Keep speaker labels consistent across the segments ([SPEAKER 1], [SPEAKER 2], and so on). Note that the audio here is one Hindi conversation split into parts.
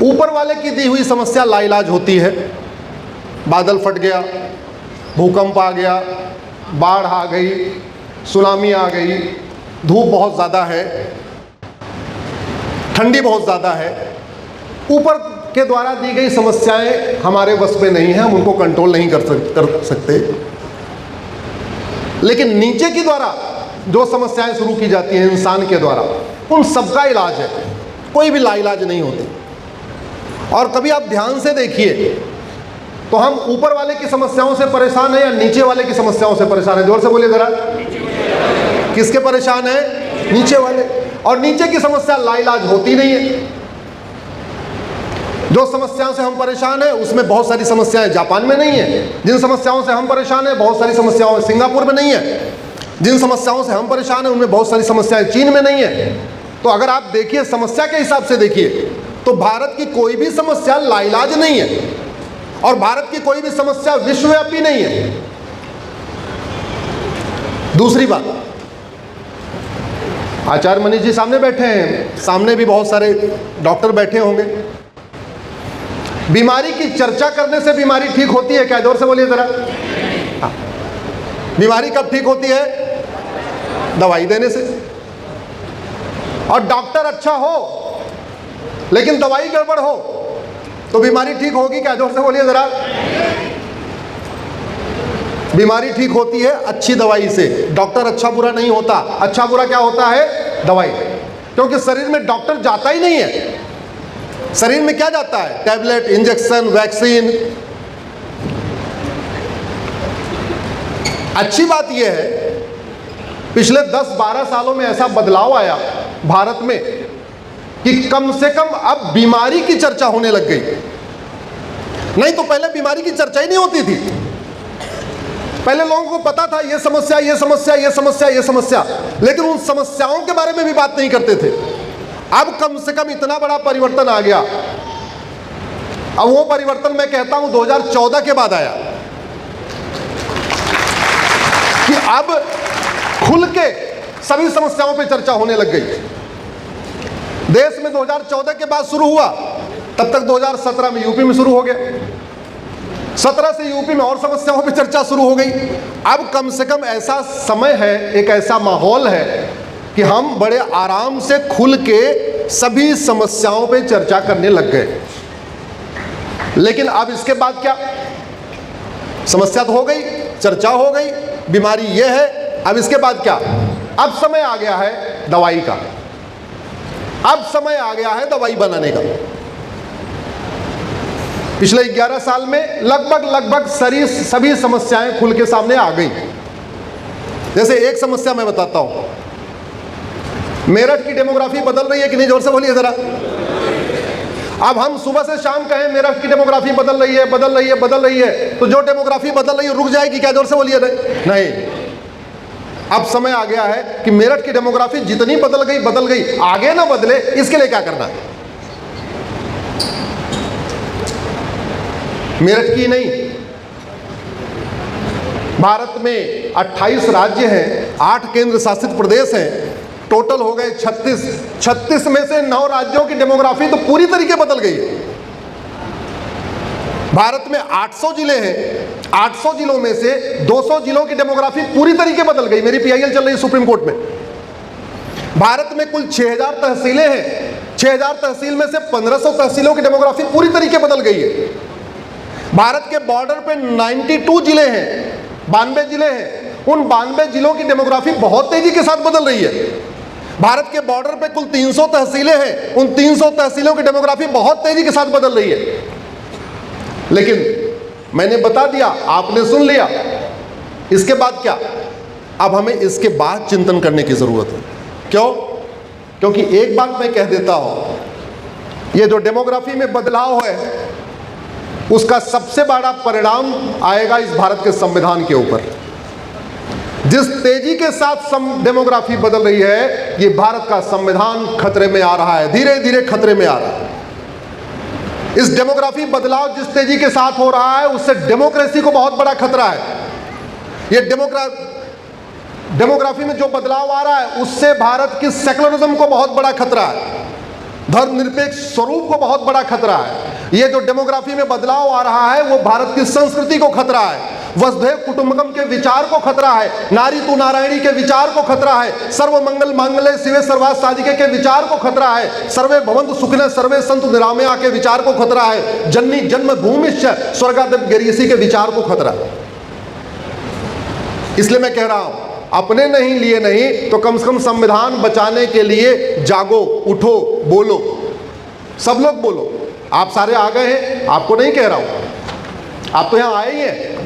[SPEAKER 1] ऊपर वाले की दी हुई समस्या लाइलाज होती है। बादल फट गया, भूकंप आ गया, बाढ़ आ गई, सुनामी आ गई, धूप बहुत ज़्यादा है, ठंडी बहुत ज़्यादा है। ऊपर के द्वारा दी गई समस्याएं हमारे वश में नहीं है, हम उनको कंट्रोल नहीं कर सकते। लेकिन नीचे की द्वारा जो समस्याएं शुरू की जाती हैं इंसान के द्वारा, उन सबका इलाज है, कोई भी लाइलाज नहीं होती। और कभी आप ध्यान से देखिए तो हम ऊपर वाले की समस्याओं से परेशान हैं या नीचे वाले की समस्याओं से परेशान हैं? जोर से बोलिए जरा। किसके परेशान है? नीचे वाले। और नीचे की समस्या लाइलाज होती नहीं है। जो समस्याओं से हम परेशान हैं उसमें बहुत सारी समस्याएं जापान में नहीं है। जिन समस्याओं से हम परेशान हैं बहुत सारी समस्याएं सिंगापुर में नहीं है। जिन समस्याओं से हम परेशान हैं उनमें बहुत सारी समस्याएं चीन में नहीं है। तो अगर आप देखिए समस्या के हिसाब से देखिए तो भारत की कोई भी समस्या लाइलाज नहीं है और भारत की कोई भी समस्या विश्वव्यापी नहीं है। दूसरी बात, आचार्य मनीष जी सामने बैठे हैं, सामने भी बहुत सारे डॉक्टर बैठे होंगे। बीमारी की चर्चा करने से बीमारी ठीक होती है क्या? जोर से बोलिए जरा। बीमारी कब ठीक होती है? दवाई देने से। और डॉक्टर अच्छा हो लेकिन दवाई गड़बड़ हो तो बीमारी ठीक होगी क्या? जोर से बोलिए जरा। बीमारी ठीक होती है अच्छी दवाई से। डॉक्टर अच्छा बुरा नहीं होता। अच्छा बुरा क्या होता है? दवाई। क्योंकि शरीर में डॉक्टर जाता ही नहीं है। शरीर में क्या जाता है? Tablet, injection, vaccine. अच्छी बात यह है पिछले 10-12 सालों में ऐसा बदलाव आया भारत में कि कम से कम अब बीमारी की चर्चा होने लग गई। नहीं तो पहले बीमारी की चर्चा ही नहीं होती थी। पहले लोगों को पता था ये समस्या, ये समस्या, ये समस्या, ये समस्या, लेकिन उन समस्याओं के बारे में भी बात नहीं करते थे। अब कम से कम इतना बड़ा परिवर्तन आ गया। अब वो परिवर्तन मैं कहता हूं 2014 के बाद आया कि अब खुल के सभी समस्याओं पे चर्चा होने लग गई। देश में 2014 के बाद शुरू हुआ, तब तक 2017 में यूपी में शुरू हो गया। 17 से यूपी में और समस्याओं पे चर्चा शुरू हो गई। अब कम से कम ऐसा समय है, एक ऐसा माहौल है कि हम बड़े आराम से खुल के सभी समस्याओं पे चर्चा करने लग गए। लेकिन अब इसके बाद क्या? समस्या तो हो गई, चर्चा हो गई, बीमारी ये है, अब इसके बाद क्या? अब समय आ गया है दवाई का। अब समय आ गया है दवाई बनाने का। पिछले 11 साल में लगभग सभी समस्याएं खुल के सामने आ गई। जैसे एक समस्या मैं बताता हूं, मेरठ की डेमोग्राफी बदल रही है कि नहीं? जोर से बोलिए जरा। अब हम सुबह से शाम कहें मेरठ की डेमोग्राफी बदल रही है, बदल रही है, बदल रही है, तो जो डेमोग्राफी बदल रही है रुक जाएगी क्या? जोर से बोलिए नहीं। अब समय आ गया है कि मेरठ की डेमोग्राफी जितनी बदल गई, आगे ना बदले, इसके लिए क्या करना है? मेरठ की नहीं, भारत में 28 राज्य हैं, 8 केंद्र शासित प्रदेश हैं, टोटल हो गए 36 में से 9 राज्यों की डेमोग्राफी तो पूरी तरीके बदल गई है। भारत में 800 जिले हैं, 800 जिलों में से 200 जिलों की डेमोग्राफी पूरी तरीके बदल गई। मेरी पीआईएल चल रही है सुप्रीम कोर्ट में। भारत में कुल 6000 तहसीलें हैं, 6000 तहसील में से 1500 तहसीलों की डेमोग्राफी पूरी तरीके बदल गई है। भारत के बॉर्डर पे 92 जिले हैं, 92 जिले हैं, उन 92 जिलों की डेमोग्राफी बहुत तेजी के साथ बदल रही है। भारत के बॉर्डर पे कुल 300 तहसीलें हैं, उन 300 तहसीलों की डेमोग्राफी बहुत तेजी के साथ बदल रही है। लेकिन मैंने बता दिया, आपने सुन लिया, इसके बाद क्या? अब हमें इसके बाद चिंतन करने की जरूरत है। क्यों? क्योंकि एक बात मैं कह देता हूं, ये जो डेमोग्राफी में बदलाव है उसका सबसे बड़ा परिणाम आएगा इस भारत के संविधान के ऊपर। जिस तेजी के साथ डेमोग्राफी बदल रही है, ये भारत का संविधान खतरे में आ रहा है, धीरे धीरे खतरे में आ रहा है। इस डेमोग्राफी बदलाव जिस तेजी के साथ हो रहा है उससे डेमोक्रेसी को बहुत बड़ा खतरा है। ये डेमोग्राफी में जो बदलाव आ रहा है उससे भारत की सेकुलरिज्म को बहुत बड़ा खतरा है। धर्मनिरपेक्ष स्वरूप को बहुत बड़ा खतरा है। ये जो डेमोग्राफी में बदलाव आ रहा है वो भारत की संस्कृति को खतरा है, वसुधैव कुटुंबकम के विचार को खतरा है, नारी तू नारायणी के विचार को खतरा है, सर्व मंगल मांगल्ये शिवे सर्वार्थ साधिके के विचार को खतरा है, सर्वे भवन्तु सुखिनः सर्वे सन्तु निरामया के विचार को खतरा है, जननी जन्मभूमिश्च स्वर्गादपि गरीयसी के विचार को खतरा है। इसलिए मैं कह रहा हूं, अपने नहीं लिए नहीं तो कम से कम संविधान बचाने के लिए जागो, उठो, बोलो, सब लोग बोलो। आप सारे आ गए हैं, आपको नहीं कह रहा हूं, आप तो यहां आए ही हैं,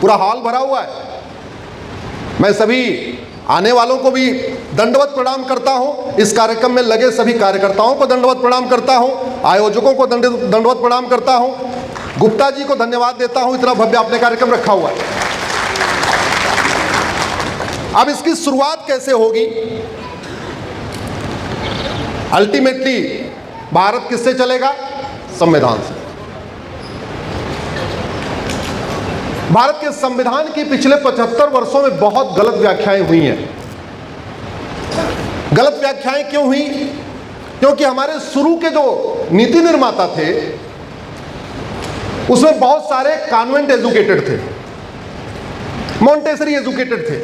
[SPEAKER 1] पूरा हॉल भरा हुआ है। मैं सभी आने वालों को भी दंडवत प्रणाम करता हूं, इस कार्यक्रम में लगे सभी कार्यकर्ताओं को दंडवत प्रणाम करता हूं, आयोजकों को दंडवत प्रणाम करता हूं, गुप्ता जी को धन्यवाद देता हूं, इतना भव्य आपने कार्यक्रम रखा हुआ है। अब इसकी शुरुआत कैसे होगी? अल्टीमेटली भारत किससे चलेगा? संविधान से। भारत के संविधान की पिछले 75 वर्षों में बहुत गलत व्याख्याएं हुई हैं। गलत व्याख्याएं क्यों हुई? क्योंकि हमारे शुरू के जो नीति निर्माता थे उसमें बहुत सारे कॉन्वेंट एजुकेटेड थे, मॉन्टेसरी एजुकेटेड थे,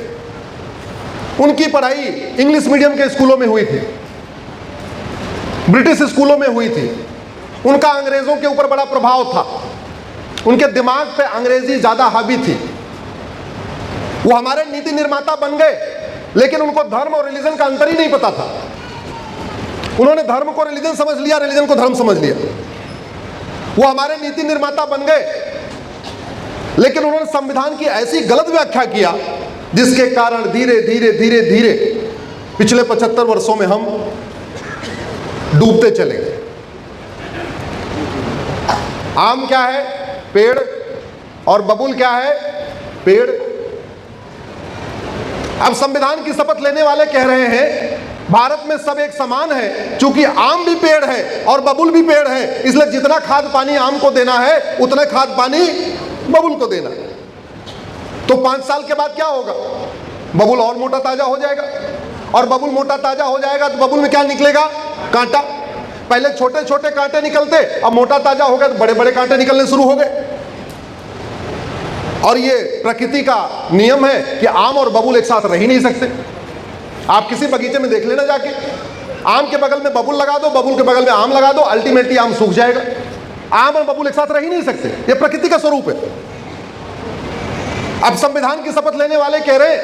[SPEAKER 1] उनकी पढ़ाई इंग्लिश मीडियम के स्कूलों में हुई थी, ब्रिटिश स्कूलों में हुई थी, उनका अंग्रेजों के ऊपर बड़ा प्रभाव था, उनके दिमाग पे अंग्रेजी ज्यादा हावी थी। वो हमारे नीति निर्माता बन गए, लेकिन उनको धर्म और रिलीजन का अंतर ही नहीं पता था। उन्होंने धर्म को रिलीजन समझ लिया, रिलीजन को धर्म समझ लिया। वो हमारे नीति निर्माता बन गए, लेकिन उन्होंने संविधान की ऐसी गलत व्याख्या किया जिसके कारण धीरे धीरे धीरे धीरे पिछले 75 वर्षों में हम डूबते चले गए। आम क्या है? पेड़। और बबूल क्या है? पेड़। अब संविधान की शपथ लेने वाले कह रहे हैं भारत में सब एक समान है, क्योंकि आम भी पेड़ है और बबूल भी पेड़ है, इसलिए जितना खाद पानी आम को देना है उतना खाद पानी बबूल को देना है। तो 5 साल के बाद क्या होगा? बबूल और मोटा ताजा हो जाएगा, और बबूल मोटा ताजा हो जाएगा तो बबूल में क्या निकलेगा? कांटा। पहले छोटे छोटे कांटे निकलते, अब मोटा ताजा हो गया तो बड़े बड़े कांटे निकलने शुरू हो गए। और ये प्रकृति का नियम है कि आम और बबूल एक साथ रह ही नहीं सकते। आप किसी बगीचे में देख लेना जाके, आम के बगल में बबूल लगा दो, बबूल के बगल में आम लगा दो, अल्टीमेटली आम सूख जाएगा। आम और बबूल एक साथ रह ही नहीं सकते, ये प्रकृति का स्वरूप है। अब संविधान की शपथ लेने वाले कह रहे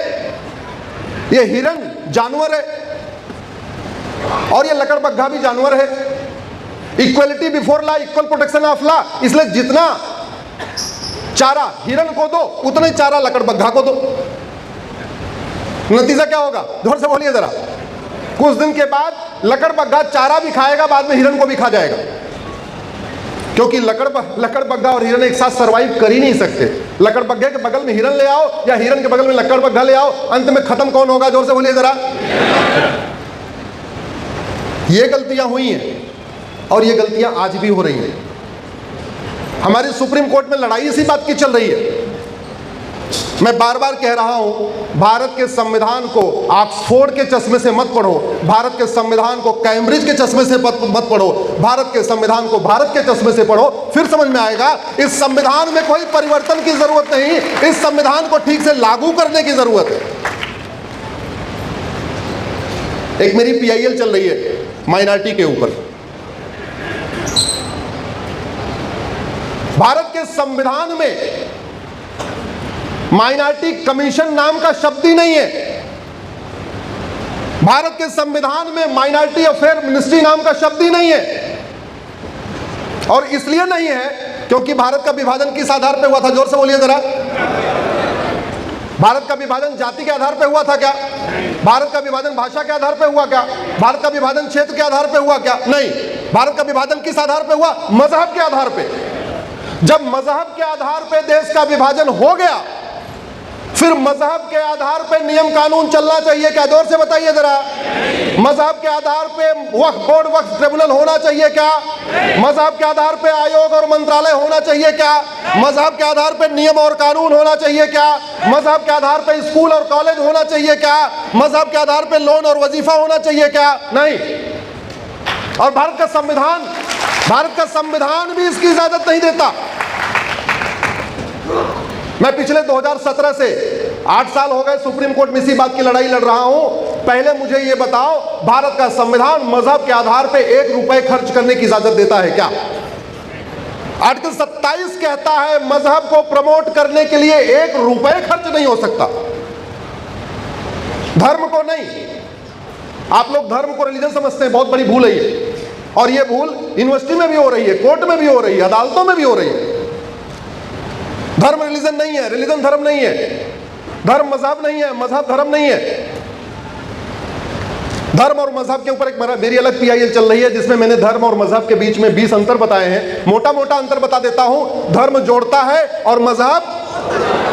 [SPEAKER 1] ये हिरन जानवर है और ये लकड़बग्घा भी जानवर है। Equality before law, equal protection of law, इसलिए जितना चारा हिरन को दो उतना ही चारा लकड़बग्घा को दो। नतीजा क्या होगा? जोर से बोलिए जरा। कुछ दिन के बाद लकड़बग्घा चारा भी खाएगा, बाद में हिरन को भी खा जाएगा, क्योंकि लकड़बग्घा और हिरन एक साथ सरवाइव कर ही नहीं सकते। लकड़बग्घे के बगल में हिरन ले आओ या हिरन के बगल में लकड़बग्घा ले आओ, अंत में खत्म कौन होगा? जोर से बोलिए जरा। ये गलतियां हुई हैं और ये गलतियां आज भी हो रही हैं। हमारी सुप्रीम कोर्ट में लड़ाई इसी बात की चल रही है। मैं बार बार कह रहा हूं, भारत के संविधान को ऑक्सफोर्ड के चश्मे से मत पढ़ो, भारत के संविधान को कैम्ब्रिज के चश्मे से मत पढ़ो, भारत के संविधान को भारत के चश्मे से पढ़ो, फिर समझ में आएगा इस संविधान में कोई परिवर्तन की जरूरत नहीं, इस संविधान को ठीक से लागू करने की जरूरत है। एक मेरी PIL चल रही है माइनॉरिटी के ऊपर। भारत के संविधान में माइनॉरिटी कमीशन नाम का शब्द ही नहीं है। भारत के संविधान में माइनॉरिटी अफेयर मिनिस्ट्री नाम का शब्द ही नहीं है। और इसलिए नहीं है क्योंकि भारत का विभाजन किस आधार पर हुआ था? जोर से बोलिए जरा। भारत का विभाजन जाति के आधार पर हुआ था क्या? भारत का विभाजन भाषा के आधार पर हुआ क्या? भारत का विभाजन क्षेत्र के आधार पर हुआ क्या? नहीं। भारत का विभाजन किस आधार पर हुआ? मजहब के आधार पर। जब मजहब के आधार पर देश का विभाजन हो गया, फिर मजहब के आधार पे नियम कानून चलना चाहिए क्या? जोर से बताइए जरा। मजहब के आधार पे वक्फ बोर्ड, वक्फ ट्रिब्यूनल होना चाहिए क्या? मजहब के आधार पे आयोग और मंत्रालय होना चाहिए क्या? मजहब के आधार पे नियम और कानून होना चाहिए क्या? मजहब के आधार पे स्कूल और कॉलेज होना चाहिए क्या? मजहब के आधार पे लोन और वजीफा होना चाहिए क्या? नहीं। और भारत का संविधान भी इसकी इजाजत नहीं देता। मैं पिछले 2017 से 8 साल हो गए सुप्रीम कोर्ट में इसी बात की लड़ाई लड़ रहा हूं। पहले मुझे यह बताओ, भारत का संविधान मजहब के आधार पर 1 रुपए खर्च करने की इजाजत देता है क्या? आर्टिकल 27 कहता है मजहब को प्रमोट करने के लिए 1 रुपए खर्च नहीं हो सकता। धर्म को नहीं। आप लोग धर्म को रिलीजन समझते हैं, बहुत बड़ी भूल है ये। और ये भूल यूनिवर्सिटी में भी हो रही है, कोर्ट में भी हो रही है, अदालतों में भी हो रही है। धर्म रिलीजन नहीं है, रिलीजन धर्म नहीं है, धर्म मजहब नहीं है, मजहब धर्म नहीं है। धर्म और मजहब के ऊपर एक मेरी अलग PIL चल रही है जिसमें मैंने धर्म और मजहब के बीच में 20 अंतर बताए हैं। मोटा मोटा अंतर बता देता हूं। धर्म जोड़ता है और मजहब,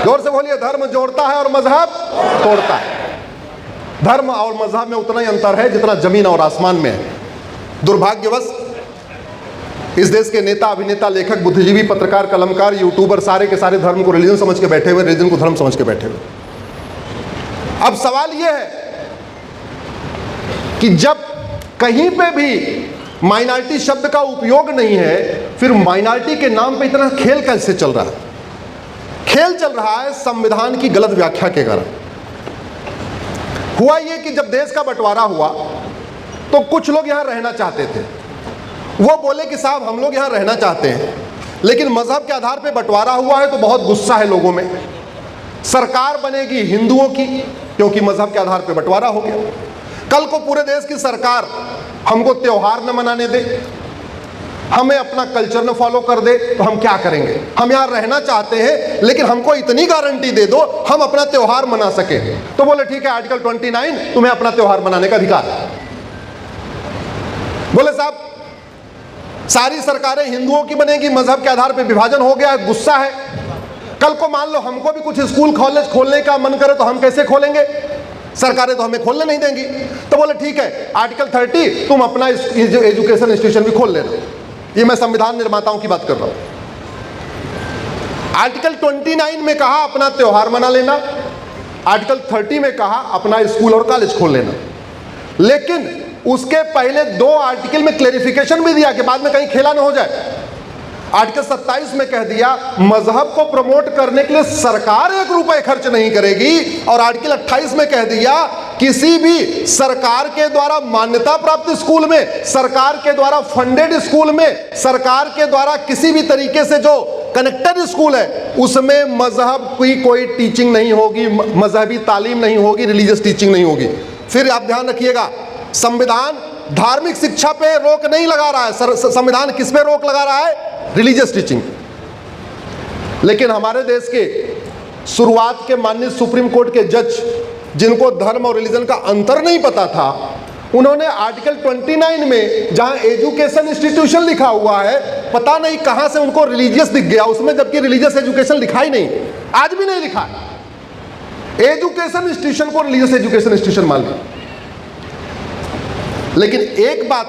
[SPEAKER 1] जोर से बोलिए, धर्म जोड़ता है और मजहब तोड़ता है। धर्म और मजहब में उतना ही अंतर है जितना जमीन और आसमान में है। दुर्भाग्यवश इस देश के नेता, अभिनेता, लेखक, बुद्धिजीवी, पत्रकार, कलमकार, यूट्यूबर सारे के सारे धर्म को रिलीजन समझ के बैठे हुए, रिलीजन को धर्म समझ के बैठे हुए। अब सवाल यह है कि जब कहीं पे भी माइनॉरिटी शब्द का उपयोग नहीं है, फिर माइनॉरिटी के नाम पे इतना खेल कैसे चल रहा है? खेल चल रहा है संविधान की गलत व्याख्या के कारण। हुआ यह कि जब देश का बंटवारा हुआ तो कुछ लोग यहां रहना चाहते थे। वो बोले कि साहब हम लोग यहां रहना चाहते हैं, लेकिन मजहब के आधार पे बंटवारा हुआ है तो बहुत गुस्सा है लोगों में। सरकार बनेगी हिंदुओं की, क्योंकि मजहब के आधार पे बंटवारा हो गया। कल को पूरे देश की सरकार हमको त्योहार न मनाने दे, हमें अपना कल्चर न फॉलो कर दे, तो हम क्या करेंगे? हम यहाँ रहना चाहते हैं लेकिन हमको इतनी गारंटी दे दो हम अपना त्योहार मना सके। तो बोले ठीक है, आर्टिकल 29 तुम्हें अपना त्योहार मनाने का अधिकार है। बोले साहब सारी सरकारें हिंदुओं की बनेगी, मजहब के आधार पर विभाजन हो गया, गुस्सा है। कल को मान लो हमको भी कुछ स्कूल कॉलेज खोलने का मन करे तो हम कैसे खोलेंगे? सरकारें तो हमें खोलने नहीं देंगी। तो बोले ठीक है, आर्टिकल 30 तुम अपना एजुकेशन इंस्टीट्यूशन भी खोल लेना। ये मैं संविधान निर्माताओं की बात कर रहा हूं। आर्टिकल 29 में कहा अपना त्योहार मना लेना, आर्टिकल 30 में कहा अपना स्कूल और कॉलेज खोल लेना। लेकिन उसके पहले 2 आर्टिकल में क्लेरिफिकेशन भी दिया कि बाद में कहीं खेला ना हो जाए। आर्टिकल 27 में कह दिया मजहब को प्रमोट करने के लिए सरकार 1 रुपए खर्च नहीं करेगी, और आर्टिकल 28 में कह दिया किसी भी सरकार के द्वारा मान्यता प्राप्त स्कूल में, सरकार के द्वारा फंडेड स्कूल में, सरकार के द्वारा किसी भी तरीके से जो कनेक्टेड स्कूल है उसमें मजहब की कोई टीचिंग नहीं होगी, मजहबी तालीम नहीं होगी, रिलीजियस टीचिंग नहीं होगी। फिर आप ध्यान रखिएगा, संविधान धार्मिक शिक्षा पे रोक नहीं लगा रहा है। संविधान किस पे रोक लगा रहा है? Religious teaching. लेकिन हमारे देश के शुरुआत के माननीय सुप्रीम कोर्ट के जज, जिनको धर्म और रिलीजन का अंतर नहीं पता था, उन्होंने आर्टिकल 29 में जहां एजुकेशन इंस्टीट्यूशन लिखा हुआ है, पता नहीं कहां से उनको रिलीजियस दिख गया उसमें, जबकि रिलीजियस एजुकेशन लिखा ही नहीं, आज भी नहीं लिखा। एजुकेशन इंस्टीट्यूशन को रिलीजियस एजुकेशन इंस्टीट्यूशन मान लिया। लेकिन एक बात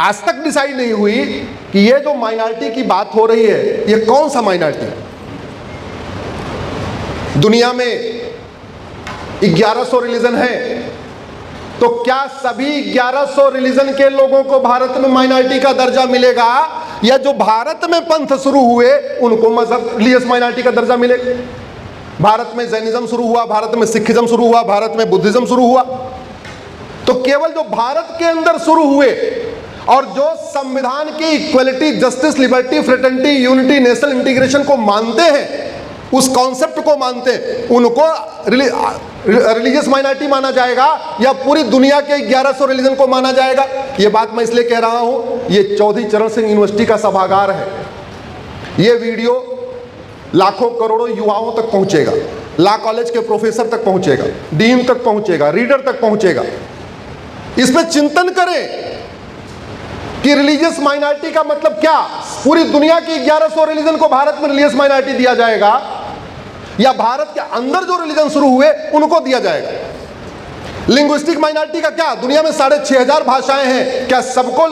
[SPEAKER 1] आज तक डिसाइड नहीं हुई कि ये जो माइनॉरिटी की बात हो रही है, ये कौन सा माइनॉरिटी? दुनिया में 1100 रिलीजन है, तो क्या सभी 1100 रिलीजन के लोगों को भारत में माइनॉरिटी का दर्जा मिलेगा, या जो भारत में पंथ शुरू हुए उनको मजहब रिलीजियस माइनॉरिटी का दर्जा मिलेगा? भारत में जैनिज्म शुरू हुआ, भारत में सिखिज्म शुरू हुआ, भारत में बुद्धिज्म शुरू हुआ, तो केवल जो भारत के अंदर शुरू हुए और जो संविधान की equality, justice, liberty, fraternity, unity, national integration को मानते हैं, उस कॉन्सेप्ट को मानते हैं, उनको रिलीजियस माइनॉरिटी माना जाएगा, या पूरी दुनिया के 1100 रिलीजन को माना जाएगा? ये बात मैं इसलिए कह रहा हूं, ये चौधरी चरण सिंह यूनिवर्सिटी का सभागार है। ये वीडियो लाखों करोड़ों युवाओं तक पहुंचेगा, लॉ कॉलेज के प्रोफेसर तक पहुंचेगा, डीन तक पहुंचेगा, रीडर तक पहुंचेगा। इस पर चिंतन करें कि रिलीजियस माइनॉरिटी का मतलब क्या? पूरी दुनिया की 1100 रिलीजन को भारत में रिलीजियस माइनॉरिटी दिया जाएगा, या भारत के अंदर जो रिलीजन शुरू हुए उनको दिया जाएगा? लिंग्विस्टिक माइनॉरिटी का क्या? दुनिया में 6500 भाषाएं हैं, क्या सबको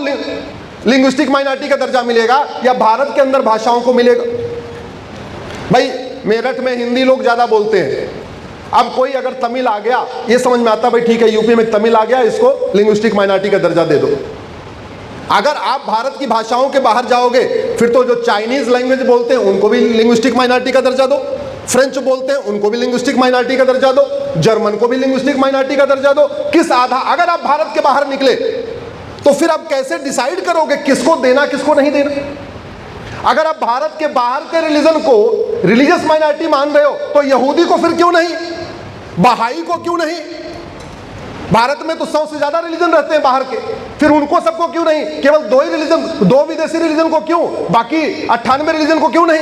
[SPEAKER 1] लिंग्विस्टिक माइनॉरिटी का दर्जा मिलेगा, या भारत के अंदर भाषाओं को मिलेगा? भाई मेरठ में हिंदी लोग ज्यादा बोलते हैं, अब कोई अगर तमिल आ गया, ये समझ में आता भाई ठीक है यूपी में तमिल आ गया, इसको लिंग्विस्टिक माइनॉरिटी का दर्जा दे दो। अगर आप भारत की भाषाओं के बाहर जाओगे फिर तो जो चाइनीज लैंग्वेज बोलते हैं उनको भी लिंग्विस्टिक माइनॉरिटी का दर्जा दो, फ्रेंच बोलते हैं उनको भी लिंग्विस्टिक माइनॉरिटी का दर्जा दो, जर्मन को भी लिंग्विस्टिक माइनॉरिटी का दर्जा दो। किस आधार, अगर आप भारत के बाहर निकले तो फिर आप कैसे डिसाइड करोगे किसको देना किसको नहीं देना? अगर आप भारत के बाहर के रिलीजन को रिलीजियस माइनॉरिटी मान रहे हो तो यहूदी को फिर क्यों नहीं, बहाई को क्यों नहीं? भारत में तो 100 से ज्यादा रिलीजन रहते हैं बाहर के, फिर उनको सबको क्यों नहीं? केवल 2 ही रिलीजन, 2 विदेशी रिलीजन को क्यों, बाकी 98 रिलीजन को क्यों नहीं?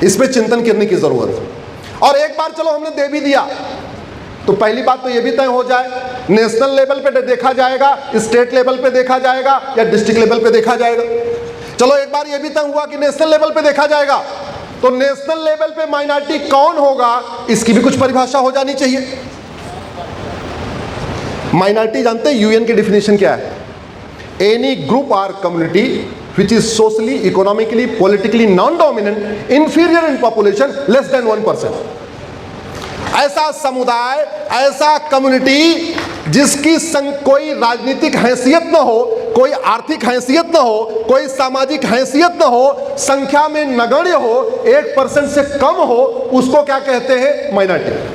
[SPEAKER 1] इस पे चिंतन करने की जरूरत है। और एक बार चलो हमने दे भी दिया तो पहली बात तो यह भी तय हो जाए, नेशनल लेवल पे देखा जाएगा, स्टेट लेवल पे देखा जाएगा या डिस्ट्रिक्ट लेवल पे देखा जाएगा। चलो एक बार यह भी तय हुआ कि नेशनल लेवल पे देखा जाएगा, तो नेशनल लेवल पे माइनॉरिटी कौन होगा इसकी भी कुछ परिभाषा हो जानी चाहिए। माइनॉरिटी जानते हैं यूएन की डिफिनेशन क्या है? Any group or community which is socially, economically, politically non dominant, inferior in population, less than 1%। ऐसा समुदाय, ऐसा कम्युनिटी जिसकी कोई राजनीतिक हैसियत न हो, कोई आर्थिक हैसियत न हो, कोई सामाजिक हैसियत न हो, संख्या में नगण्य हो, 1% से कम हो, उसको क्या कहते हैं? माइनॉरिटी।